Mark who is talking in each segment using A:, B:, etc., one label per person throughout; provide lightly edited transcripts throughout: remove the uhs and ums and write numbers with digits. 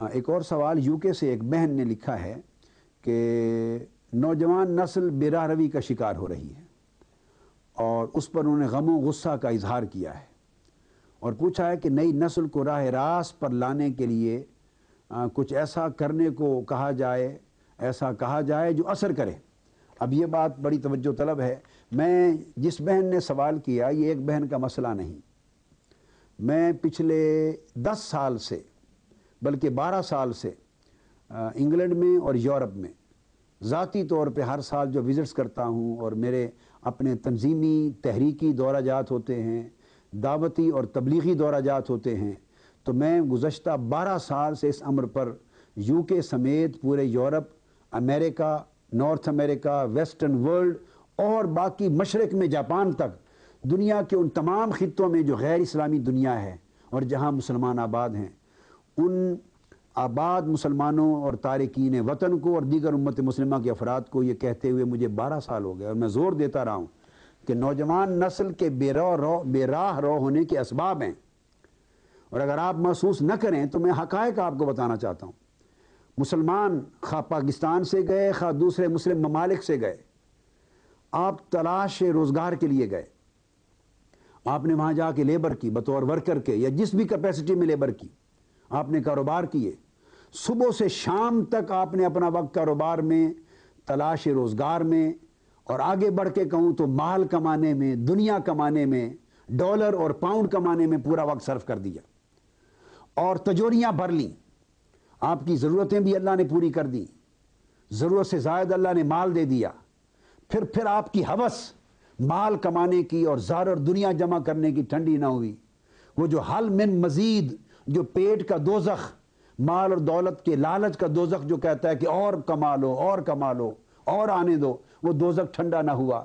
A: ایک اور سوال یوکے سے ایک بہن نے لکھا ہے کہ نوجوان نسل بے راہ روی کا شکار ہو رہی ہے اور اس پر انہوں نے غم و غصہ کا اظہار کیا ہے اور پوچھا ہے کہ نئی نسل کو راہ راست پر لانے کے لیے کچھ ایسا کرنے کو کہا جائے، ایسا کہا جائے جو اثر کرے۔ اب یہ بات بڑی توجہ طلب ہے۔ میں جس بہن نے سوال کیا یہ ایک بہن کا مسئلہ نہیں، میں پچھلے 10 سال سے بلکہ 12 سال سے انگلینڈ میں اور یورپ میں ذاتی طور پہ ہر سال جو وزٹس کرتا ہوں اور میرے اپنے تنظیمی تحریکی دورہ جات ہوتے ہیں، دعوتی اور تبلیغی دورہ جات ہوتے ہیں، تو میں گزشتہ 12 سال سے اس امر پر یوکے سمیت پورے یورپ، امریکہ، نارتھ امریکہ، ویسٹرن ورلڈ اور باقی مشرق میں جاپان تک دنیا کے ان تمام خطوں میں جو غیر اسلامی دنیا ہے اور جہاں مسلمان آباد ہیں، ان آباد مسلمانوں اور تارکین وطن کو اور دیگر امت مسلمہ کے افراد کو یہ کہتے ہوئے مجھے 12 سال ہو گئے اور میں زور دیتا رہا ہوں کہ نوجوان نسل کے بے راہ رو ہونے کے اسباب ہیں، اور اگر آپ محسوس نہ کریں تو میں حقائق آپ کو بتانا چاہتا ہوں۔ مسلمان خواہ پاکستان سے گئے خواہ دوسرے مسلم ممالک سے گئے، آپ تلاش روزگار کے لیے گئے، آپ نے وہاں جا کے لیبر کی بطور ورکر کے یا جس بھی کیپیسٹی میں لیبر کی، آپ نے کاروبار کیے، صبح سے شام تک آپ نے اپنا وقت کاروبار میں، تلاش روزگار میں، اور آگے بڑھ کے کہوں تو مال کمانے میں، دنیا کمانے میں، ڈالر اور پاؤنڈ کمانے میں پورا وقت صرف کر دیا اور تجوریاں بھر لیں۔ آپ کی ضرورتیں بھی اللہ نے پوری کر دی، ضرورت سے زائد اللہ نے مال دے دیا، پھر آپ کی ہوس مال کمانے کی اور زار اور دنیا جمع کرنے کی ٹھنڈی نہ ہوئی۔ وہ جو حل من مزید، جو پیٹ کا دوزخ، مال اور دولت کے لالچ کا دوزخ جو کہتا ہے کہ اور کما لو اور کما لو اور آنے دو، وہ دوزخ ٹھنڈا نہ ہوا۔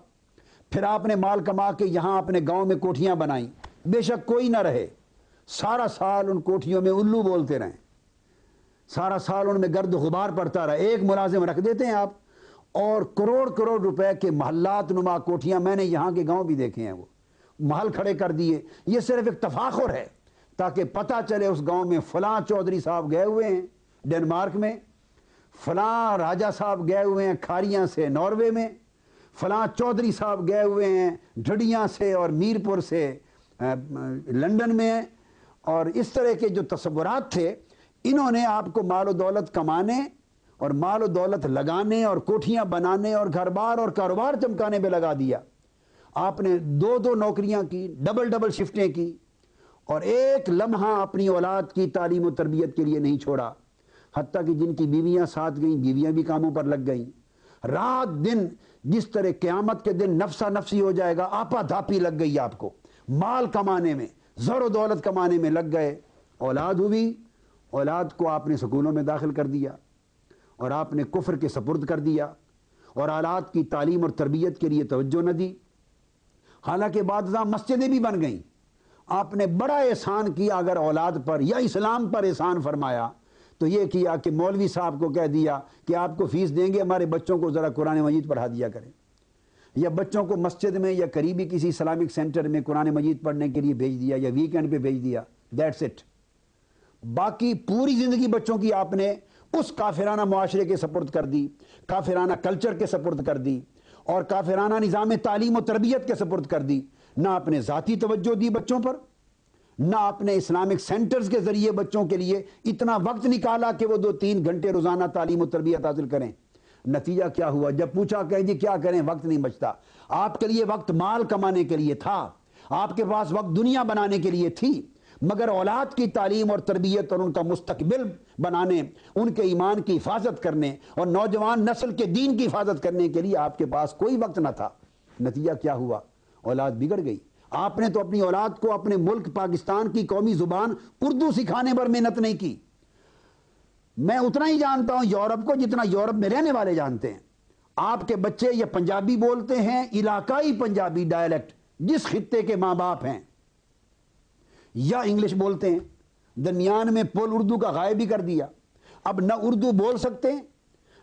A: پھر آپ نے مال کما کے یہاں اپنے گاؤں میں کوٹھیاں بنائیں، بے شک کوئی نہ رہے، سارا سال ان کوٹھیوں میں الو بولتے رہیں، سارا سال ان میں گرد غبار پڑتا رہا، ایک ملازم رکھ دیتے ہیں آپ، اور کروڑ کروڑ روپے کے محلات نما کوٹھیاں، میں نے یہاں کے گاؤں بھی دیکھے ہیں، وہ محل کھڑے کر دیے۔ یہ صرف ایک تفاخر ہے تاکہ پتہ چلے اس گاؤں میں فلاں چودھری صاحب گئے ہوئے ہیں ڈنمارک میں، فلاں راجہ صاحب گئے ہوئے ہیں کھاریاں سے ناروے میں، فلاں چودھری صاحب گئے ہوئے ہیں ڈھڈیاں سے اور میرپور سے لندن میں، اور اس طرح کے جو تصورات تھے، انہوں نے آپ کو مال و دولت کمانے اور مال و دولت لگانے اور کوٹھیاں بنانے اور گھر بار اور کاروبار چمکانے پہ لگا دیا۔ آپ نے 2 نوکریاں کی، ڈبل شفٹیں کی، اور ایک لمحہ اپنی اولاد کی تعلیم و تربیت کے لیے نہیں چھوڑا، حتیٰ کہ جن کی بیویاں ساتھ گئیں، بیویاں بھی کاموں پر لگ گئیں۔ رات دن جس طرح قیامت کے دن نفسا نفسی ہو جائے گا، آپا دھاپی لگ گئی آپ کو، مال کمانے میں، زر و دولت کمانے میں لگ گئے۔ اولاد ہوئی، اولاد کو آپ نے سکولوں میں داخل کر دیا اور آپ نے کفر کے سپرد کر دیا اور اولاد کی تعلیم اور تربیت کے لیے توجہ نہ دی، حالانکہ بعد ازاں مسجدیں بھی بن گئیں۔ آپ نے بڑا احسان کیا اگر اولاد پر یا اسلام پر احسان فرمایا تو یہ کیا کہ مولوی صاحب کو کہہ دیا کہ آپ کو فیس دیں گے، ہمارے بچوں کو ذرا قرآن مجید پڑھا دیا کریں، یا بچوں کو مسجد میں یا قریبی کسی اسلامک سینٹر میں قرآن مجید پڑھنے کے لیے بھیج دیا یا ویکینڈ پہ بھیج دیا، دیٹس اٹ۔ باقی پوری زندگی بچوں کی آپ نے اس کافرانہ معاشرے کے سپرد کر دی، کافرانہ کلچر کے سپرد کر دی اور کافرانہ نظام تعلیم و تربیت کے سپرد کر دی۔ نہ آپ نے ذاتی توجہ دی بچوں پر، نہ آپ نے اسلامک سینٹرز کے ذریعے بچوں کے لیے اتنا وقت نکالا کہ وہ 2-3 گھنٹے روزانہ تعلیم و تربیت حاصل کریں۔ نتیجہ کیا ہوا؟ جب پوچھا کہ جی کیا کریں، وقت نہیں بچتا۔ آپ کے لیے وقت مال کمانے کے لیے تھا، آپ کے پاس وقت دنیا بنانے کے لیے تھی، مگر اولاد کی تعلیم اور تربیت اور ان کا مستقبل بنانے، ان کے ایمان کی حفاظت کرنے اور نوجوان نسل کے دین کی حفاظت کرنے کے لیے آپ کے پاس کوئی وقت نہ تھا۔ نتیجہ کیا ہوا؟ اولاد بگڑ گئی۔ آپ نے تو اپنی اولاد کو اپنے ملک پاکستان کی قومی زبان اردو سکھانے پر محنت نہیں کی۔ میں اتنا ہی جانتا ہوں یورپ کو جتنا یورپ میں رہنے والے جانتے ہیں۔ آپ کے بچے یا پنجابی بولتے ہیں، علاقائی پنجابی ڈائلیکٹ جس خطے کے ماں باپ ہیں، یا انگلش بولتے ہیں، درمیان میں پول اردو کا غائب ہی کر دیا۔ اب نہ اردو بول سکتے ہیں،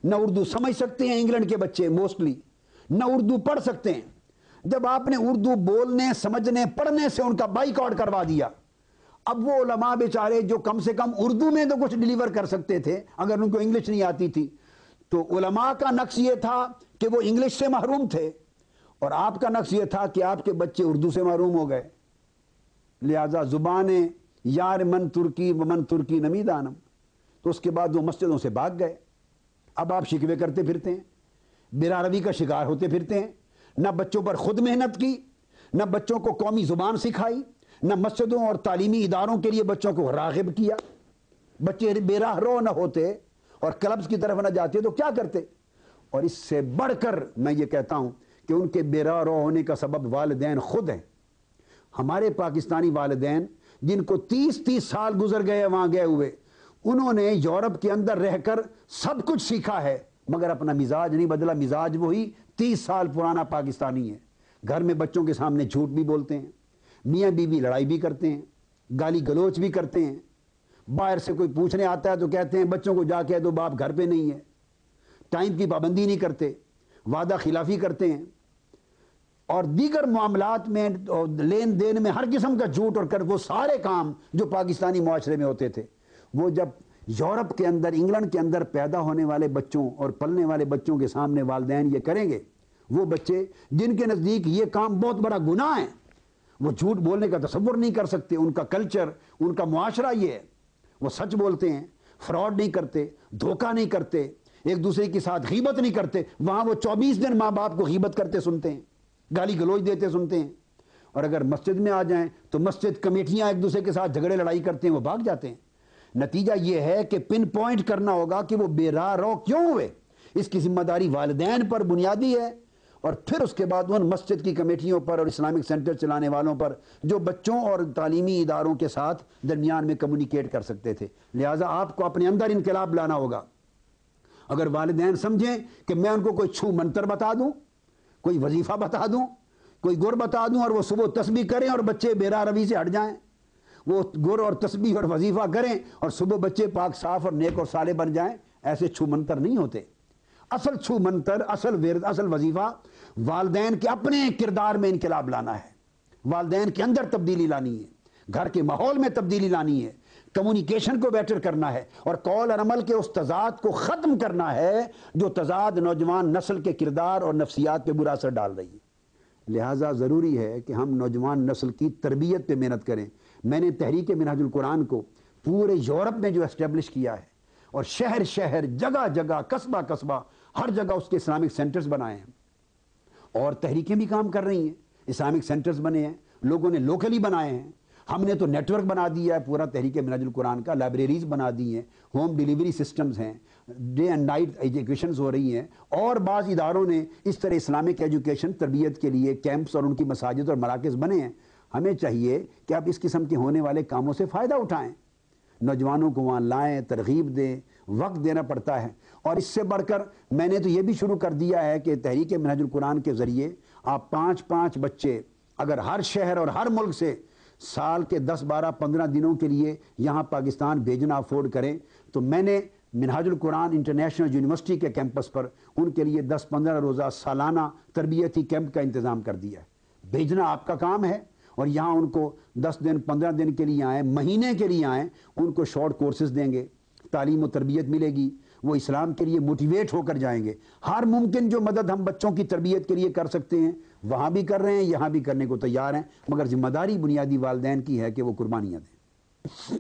A: نہ اردو سمجھ سکتے ہیں انگلینڈ کے بچے موسٹلی، نہ اردو پڑھ سکتے ہیں۔ جب آپ نے اردو بولنے، سمجھنے، پڑھنے سے ان کا بائیکاٹ کروا دیا، اب وہ علماء بیچارے جو کم سے کم اردو میں تو کچھ ڈیلیور کر سکتے تھے اگر ان کو انگلش نہیں آتی تھی، تو علماء کا نقص یہ تھا کہ وہ انگلش سے محروم تھے، اور آپ کا نقص یہ تھا کہ آپ کے بچے اردو سے محروم ہو گئے. لہذا زبانیں یار من ترکی و من ترکی نمی دانم، تو اس کے بعد وہ مسجدوں سے بھاگ گئے. اب آپ شکوے کرتے پھرتے ہیں، بلا روی کا شکار ہوتے پھرتے ہیں. نہ بچوں پر خود محنت کی، نہ بچوں کو قومی زبان سکھائی، نہ مسجدوں اور تعلیمی اداروں کے لیے بچوں کو راغب کیا. بچے بے راہ رو نہ ہوتے اور کلبز کی طرف نہ جاتے تو کیا کرتے؟ اور اس سے بڑھ کر میں یہ کہتا ہوں کہ ان کے بے راہ رو ہونے کا سبب والدین خود ہیں. ہمارے پاکستانی والدین جن کو 30 سال گزر گئے وہاں گئے ہوئے، انہوں نے یورپ کے اندر رہ کر سب کچھ سیکھا ہے مگر اپنا مزاج نہیں بدلا. مزاج وہی 30 سال پرانا پاکستانی ہے. گھر میں بچوں کے سامنے جھوٹ بھی بولتے ہیں، میاں بیوی لڑائی بھی کرتے ہیں، گالی گلوچ بھی کرتے ہیں. باہر سے کوئی پوچھنے آتا ہے تو کہتے ہیں بچوں کو جا کہہ دو باپ گھر پہ نہیں ہے. ٹائم کی پابندی نہیں کرتے، وعدہ خلافی کرتے ہیں، اور دیگر معاملات میں لین دین میں ہر قسم کا جھوٹ اور وہ سارے کام جو پاکستانی معاشرے میں ہوتے تھے، وہ جب یورپ کے اندر، انگلینڈ کے اندر پیدا ہونے والے بچوں اور پلنے والے بچوں کے سامنے والدین یہ کریں گے، وہ بچے جن کے نزدیک یہ کام بہت بڑا گناہ ہے، وہ جھوٹ بولنے کا تصور نہیں کر سکتے. ان کا کلچر، ان کا معاشرہ یہ ہے، وہ سچ بولتے ہیں، فراڈ نہیں کرتے، دھوکہ نہیں کرتے، ایک دوسرے کے ساتھ غیبت نہیں کرتے. وہاں وہ 24 دن ماں باپ کو غیبت کرتے سنتے ہیں، گالی گلوچ دیتے سنتے ہیں. اور اگر مسجد میں آ جائیں تو مسجد کمیٹیاں ایک دوسرے کے ساتھ جھگڑے لڑائی کرتے ہیں، وہ بھاگ جاتے ہیں. نتیجہ یہ ہے کہ پن پوائنٹ کرنا ہوگا کہ وہ بے راہ رو کیوں ہوئے. اس کی ذمہ داری والدین پر بنیادی ہے، اور پھر اس کے بعد ان مسجد کی کمیٹیوں پر اور اسلامک سینٹر چلانے والوں پر جو بچوں اور تعلیمی اداروں کے ساتھ درمیان میں کمیونیکیٹ کر سکتے تھے. لہٰذا آپ کو اپنے اندر انقلاب لانا ہوگا. اگر والدین سمجھیں کہ میں ان کو کوئی چھو منتر بتا دوں، کوئی وظیفہ بتا دوں، کوئی گر بتا دوں اور وہ صبح تسبیح کریں اور بچے بے راہ روی سے ہٹ جائیں، وہ گر اور تسبیح اور وظیفہ کریں اور صبح بچے پاک صاف اور نیک اور صالح بن جائیں، ایسے چھو منتر نہیں ہوتے. اصل چھو منتر، اصل ورد، اصل وظیفہ والدین کے اپنے کردار میں انقلاب لانا ہے، والدین کے اندر تبدیلی لانی ہے، گھر کے ماحول میں تبدیلی لانی ہے، کمیونیکیشن کو بیٹر کرنا ہے، اور قول اور عمل کے اس تضاد کو ختم کرنا ہے جو تضاد نوجوان نسل کے کردار اور نفسیات پہ برا اثر ڈال رہی ہے. لہٰذا ضروری ہے کہ ہم نوجوان نسل کی تربیت پہ محنت کریں. میں نے تحریک منہاج القرآن کو پورے یورپ میں جو اسٹیبلش کیا ہے، اور شہر شہر، جگہ جگہ، قصبہ قصبہ، ہر جگہ اس کے اسلامک سینٹرز بنائے ہیں، اور تحریکیں بھی کام کر رہی ہیں. اسلامک سینٹرز بنے ہیں، لوگوں نے لوکلی بنائے ہیں. ہم نے تو نیٹ ورک بنا دیا ہے پورا تحریک منہاج القرآن کا، لائبریریز بنا دی ہیں، ہوم ڈیلیوری سسٹمز ہیں، ڈے اینڈ نائٹ ایجوکیشنز ہو رہی ہیں، اور بعض اداروں نے اس طرح اسلامک ایجوکیشن تربیت کے لیے کیمپس اور ان کی مساجد اور مراکز بنے ہیں. ہمیں چاہیے کہ آپ اس قسم کے ہونے والے کاموں سے فائدہ اٹھائیں، نوجوانوں کو وہاں لائیں، ترغیب دیں، وقت دینا پڑتا ہے. اور اس سے بڑھ کر میں نے تو یہ بھی شروع کر دیا ہے کہ تحریک منہاج القرآن کے ذریعے آپ 5 بچے اگر ہر شہر اور ہر ملک سے سال کے 10 12 15 دنوں کے لیے یہاں پاکستان بھیجنا افورڈ کریں، تو میں نے منہاج القرآن انٹرنیشنل یونیورسٹی کے کیمپس پر ان کے لیے 10-15 روزہ سالانہ تربیتی کیمپ کا انتظام کر دیا ہے. بھیجنا آپ کا کام ہے، اور یہاں ان کو 10 دن 15 دن کے لیے آئیں، مہینے کے لیے آئیں، ان کو شارٹ کورسز دیں گے، تعلیم و تربیت ملے گی، وہ اسلام کے لیے موٹیویٹ ہو کر جائیں گے. ہر ممکن جو مدد ہم بچوں کی تربیت کے لیے کر سکتے ہیں وہاں بھی کر رہے ہیں، یہاں بھی کرنے کو تیار ہیں، مگر ذمہ داری بنیادی والدین کی ہے کہ وہ قربانیاں دیں.